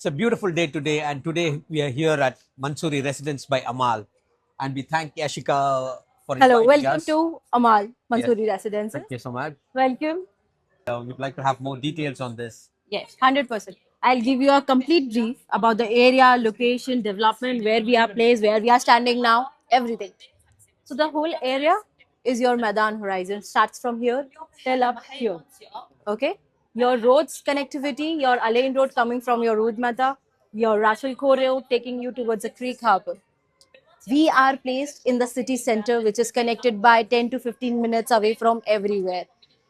It's a beautiful day today, and today we are here at Mansoori Residence by Amal, and we thank Yashika for Hello, inviting welcome us. to Amal Yes, Mansoori Residences. thank you so much. Welcome. We'd like to have more details on this. Yes, 100%. I'll give you a complete brief about the area, location, development, where we are placed, where we are standing now, everything. So the whole area is your Madan horizon. Starts from here till up here. Okay. Your roads connectivity, your Alain Road coming from your Rood Mata, your Rachel Khor Road taking you towards the Creek Harbor. We are placed in the city center, which is connected by 10 to 15 minutes away from everywhere.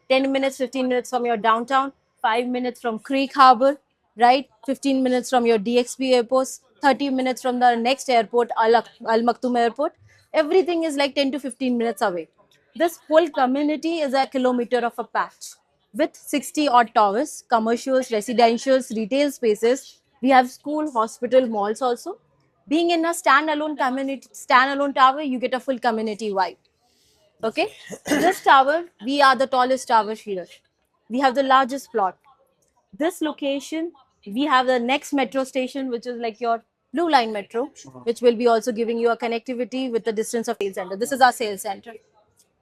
10 minutes, 15 minutes from your downtown, 5 minutes from Creek Harbor, right? 15 minutes from your DXP airports, 30 minutes from the next airport, Al Maktoum Airport. Everything is like 10 to 15 minutes away. This whole community is a kilometer of a patch with 60 odd towers, commercials, residentials, retail spaces. We have school, hospital, malls also. Being in a standalone community, standalone tower, you get a full community vibe. Okay. So this tower, we are the tallest tower here. We have the largest plot. This location, we have the next metro station, which is like your Blue Line Metro, which will be also giving you a connectivity with the distance of sales center. This is our sales center.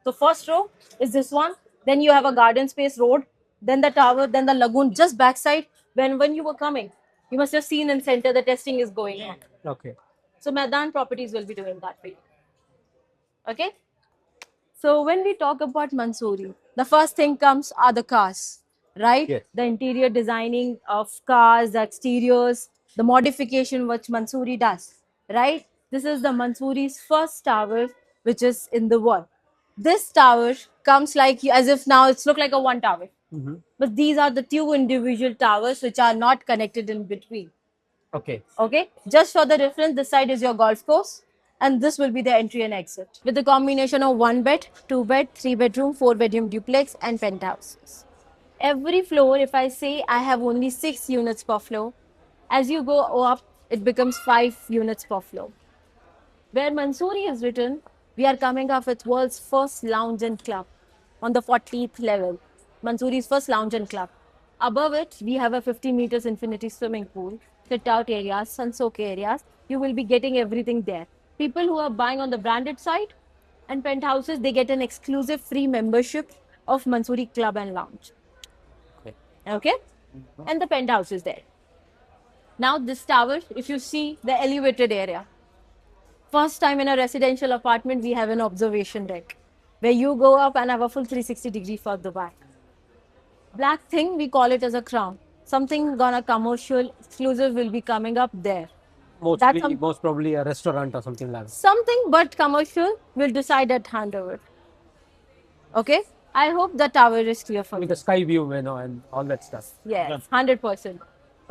So first row is this one. Then you have a garden space road. Then the tower. Then the lagoon just backside. When you were coming, you must have seen in center the testing is going on. Okay. So Madan Properties will be doing that for you. Okay. So when we talk about Mansoori, the first thing comes are the cars, right? Yes. The interior designing of cars, the exteriors, the modification which Mansoori does, right? This is the Mansoori's first tower, which is in the world. This tower comes like as if now it's look like a one tower, but these are the two individual towers which are not connected in between. Okay. Okay, just for the reference, this side is your golf course, and this will be the entry and exit with the combination of one bed, two bed, three bedroom, four bedroom duplex, and penthouses. Every floor, if I say I have only 6 units per floor, as you go up, it becomes 5 units per floor. Where Mansoori is written, we are coming up with world's first lounge and club on the 40th level. Mansoori's first lounge and club. Above it, we have a 50 meters infinity swimming pool, sit out areas, sun soak areas. You will be getting everything there. People who are buying on the branded side and penthouses, they get an exclusive free membership of Mansoori Club and Lounge. Okay. Okay? And the penthouse is there. Now, this tower, if you see the elevated area, first time in a residential apartment, we have an observation deck where you go up and have a full 360-degree for the back. Black thing, we call it as a crown. Something gonna commercial exclusive will be coming up there. That's Most probably a restaurant or something like that. something, but commercial will decide at handover. Okay? I hope the tower is clear for With you. the sky view, and all that stuff. Yes, 100%.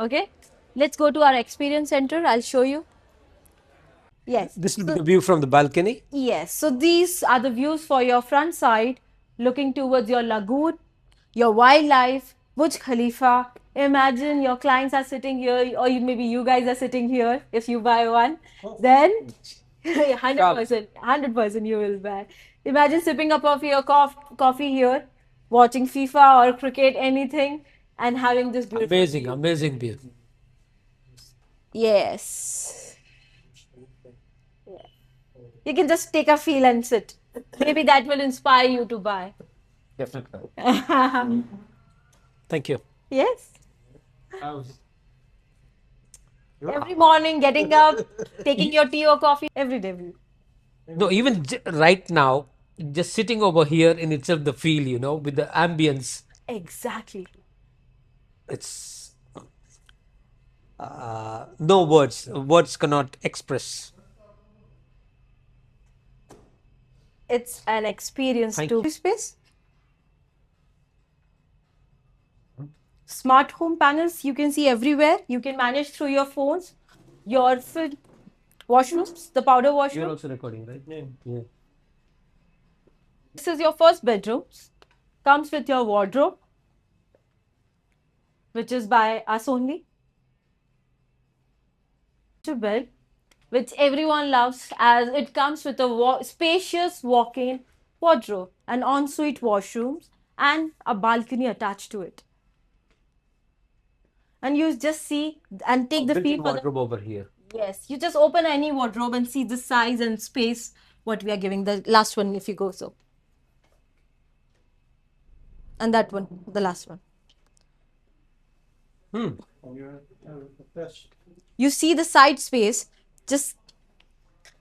Okay? Let's go to our experience center. I'll show you. Yes. This will be the view from the balcony. Yes, so these are the views for your front side, looking towards your lagoon, your wildlife, Burj Khalifa. Imagine your clients are sitting here, or maybe you guys are sitting here if you buy one. Then 100%, 100% you will buy. Imagine sipping a cup of your coffee here, watching FIFA or cricket, anything, and having this beautiful. Amazing view. Yes. You can just take a feel and sit. Maybe that will inspire you to buy. Definitely. Thank you. Yes. Every morning, getting up, taking your tea or coffee, every day. No, even right now, just sitting over here in itself, the feel, with the ambience, Exactly. it's no words. Words cannot express. It's an experience Thank to space. Smart home panels you can see everywhere. You can manage through your phones. Your washrooms, the powder washroom. also recording, right? Yeah. This is your first bedroom. Comes with your wardrobe, which is by us only. Bed, which everyone loves, as it comes with a spacious walk-in wardrobe, an ensuite washroom, and a balcony attached to it. and you just see and take the feel Built-in for the. wardrobe over here. Yes, you just open any wardrobe and see the size and space what we are giving. The last one, if you go so. And that one, the last one. You see the side space, just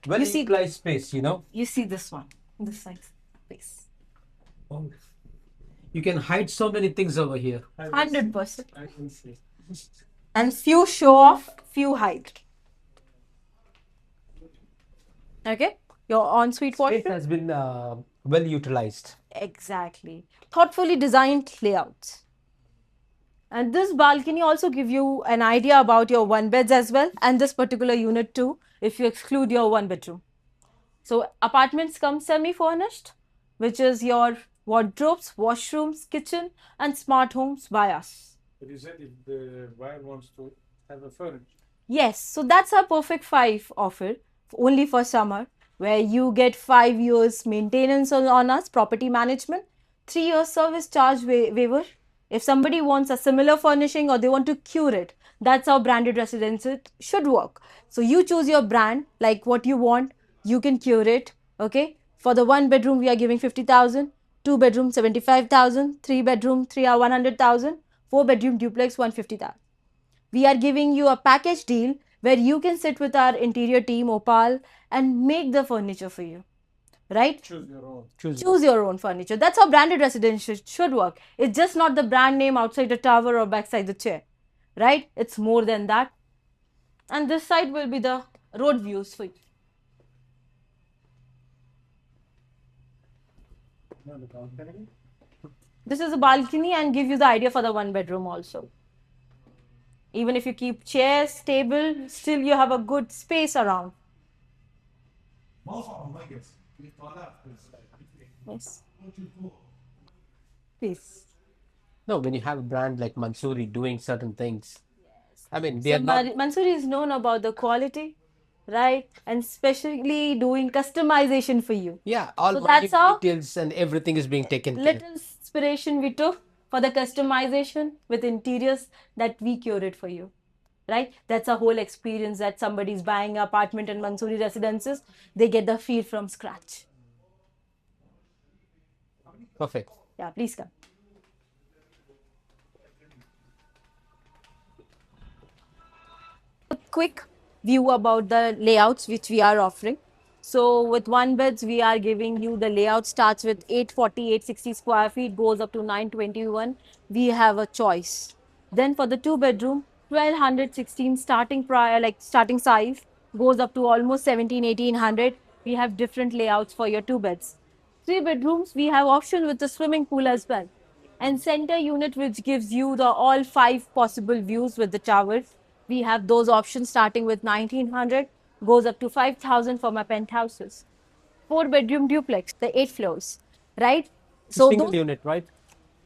Well You see- utilized space, you know. you see this one, this side space. Oh. You can hide so many things over here. 100%. And few show off, few hide. Okay, your ensuite Space washroom. has been well utilized. Exactly. Thoughtfully designed layouts. And this balcony also give you an idea about your one beds as well, and this particular unit too, if you exclude your one bedroom. So apartments come semi-furnished, which is your wardrobes, washrooms, kitchen, and smart homes by us. But you said if the buyer wants to have a furniture. Yes, so that's our perfect 5 offer only for summer, where you get 5 years maintenance on us, property management, 3 years service charge waiver. If somebody wants a similar furnishing or they want to cure it, that's how branded residences should work. So you choose your brand, like what you want, you can cure it. Okay, for the 1 bedroom we are giving 50,000, 2 bedroom 75,000, 3 bedroom 100,000, 4 bedroom duplex 150,000. We are giving you a package deal where you can sit with our interior team, Opal, and make the furniture for you. Right? Choose your own. Choose your own furniture. That's how branded residence should work. It's just not the brand name outside the tower or backside the chair. Right? It's more than that. And this side will be the road views for you. No, the balcony. This is a balcony and give you the idea for the 1 bedroom also. Even if you keep chairs, table, still you have a good space around. Yes. Please. No, when you have a brand like Mansoori doing certain things, I mean, they So are not. Mansoori is known about the quality, right? And especially doing customization for you. Yeah, all So minute that's how- details and everything is being taken care. Little inspiration we took for the customization with interiors that we curated for you. Right? That's a whole experience that somebody's buying an apartment in Mansoori residences. They get the feel from scratch. Perfect. Yeah, please come. A quick view about the layouts which we are offering. So with 1 beds, we are giving you the layout starts with 840, 860 square feet, goes up to 921. We have a choice. Then for the 2 bedroom, 1216 starting starting size, goes up to almost 17, 1800. We have different layouts for your 2 beds. 3 bedrooms, we have option with the swimming pool as well. And center unit which gives you the all 5 possible views with the towers. We have those options starting with 1900, goes up to 5000 for my penthouses. 4 bedroom duplex, the 8 floors, right? So Single those unit, right?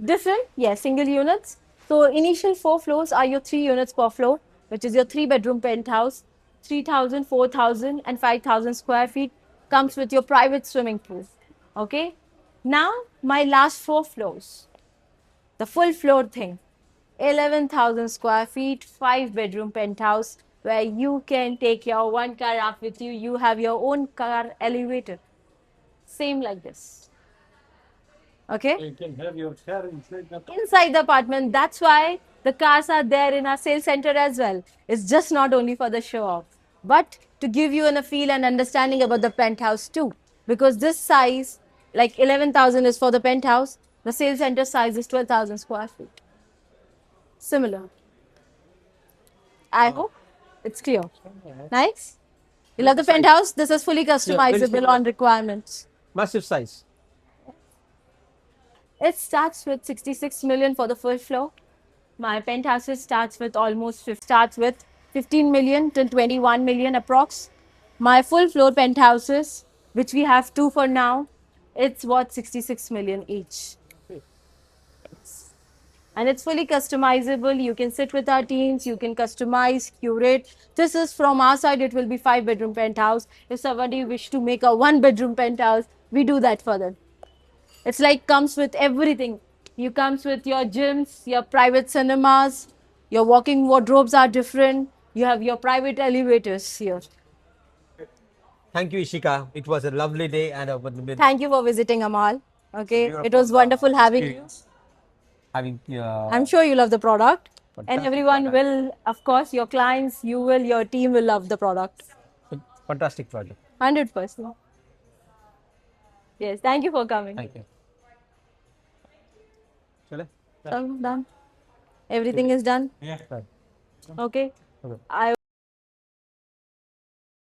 different, yes, single units. So initial 4 floors are your 3 units per floor, which is your 3 bedroom penthouse, 3000, 4000 and 5000 square feet, comes with your private swimming pool. Okay. Now my last 4 floors, the full floor thing, 11,000 square feet, 5 bedroom penthouse, where you can take your 1 car up with you. You have your own car elevator. Same like this. Okay. You can have your car inside that. Inside the apartment. That's why the cars are there in our sales center as well. It's just not only for the show off, but to give you a feel and understanding about the penthouse too. Because this size, like 11,000 is for the penthouse, the sales center size is 12,000 square feet. Similar. I hope it's clear. Nice. You love the penthouse? This is fully customizable similar. on requirements. Massive size. It starts with 66 million for the first floor. My penthouses starts with 15 million till 21 million approx. My full floor penthouses, which we have 2 for now, it's worth 66 million each. And it's fully customizable. You can sit with our teams, you can customize, curate. This is from our side, it will be 5 bedroom penthouse. If somebody wish to make a 1 bedroom penthouse, we do that for them. It's like comes with everything. You comes with your gyms, your private cinemas, Your walking wardrobes are different. You have your private elevators here. Thank you, Ishika. It was a lovely day and a with Thank you for visiting, Amal. Okay, it beautiful, was wonderful having you. experience. Having I'm sure you love the product, and Fantastic everyone product. will, of course, your clients, you will, your team will love the product. fantastic project. 100%. Yes, thank you for coming. Thank you. Chale? So, done. Everything is done. Yeah. Okay. Okay. I